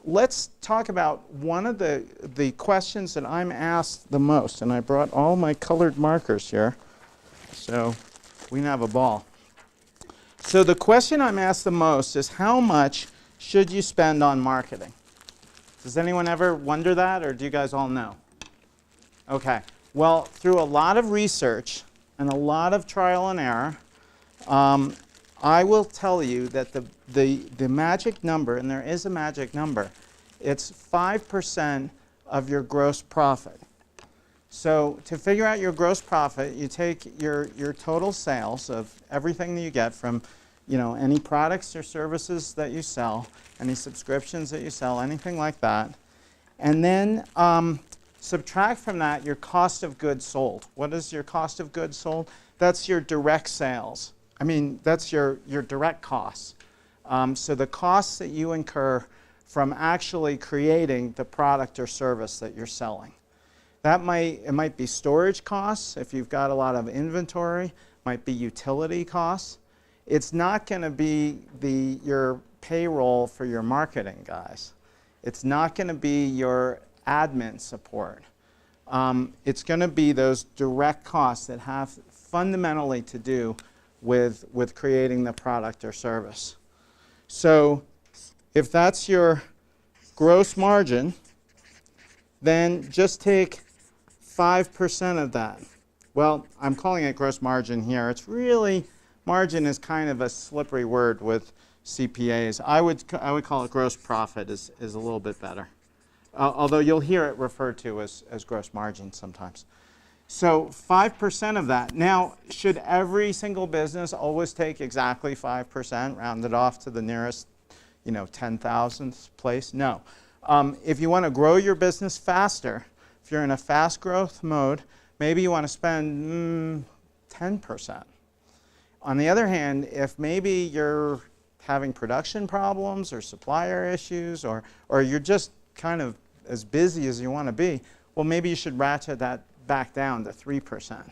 let's talk about one of the questions that I'm asked the most. And I brought all my colored markers here, so we can have a ball. So the question I'm asked the most is, how much should you spend on marketing? Does anyone ever wonder that, or do you guys all know? Okay. Well, through a lot of research and a lot of trial and error, I will tell you that the magic number, and there is a magic number, it's 5% of your gross profit. So to figure out your gross profit, you take your total sales of everything that you get from, any products or services that you sell, any subscriptions that you sell, anything like that, and then subtract from that your cost of goods sold. What is your cost of goods sold? That's your direct sales. That's your direct costs. So the costs that you incur from actually creating the product or service that you're selling. It might be storage costs if you've got a lot of inventory, might be utility costs. It's not going to be your payroll for your marketing guys. It's not going to be your admin support. It's going to be those direct costs that have fundamentally to do with creating the product or service. So if that's your gross margin, then just take 5% of that. Well, I'm calling it gross margin here. It's really, margin is kind of a slippery word with CPAs. I would call it gross profit is a little bit better. Although you'll hear it referred to as gross margin sometimes. So 5% of that. Now, should every single business always take exactly 5%, rounded off to the nearest, 10,000th place? No. If you want to grow your business faster, if you're in a fast growth mode, maybe you want to spend 10%. On the other hand, if maybe you're having production problems or supplier issues, or you're just kind of as busy as you want to be, well, maybe you should ratchet that back down to 3%.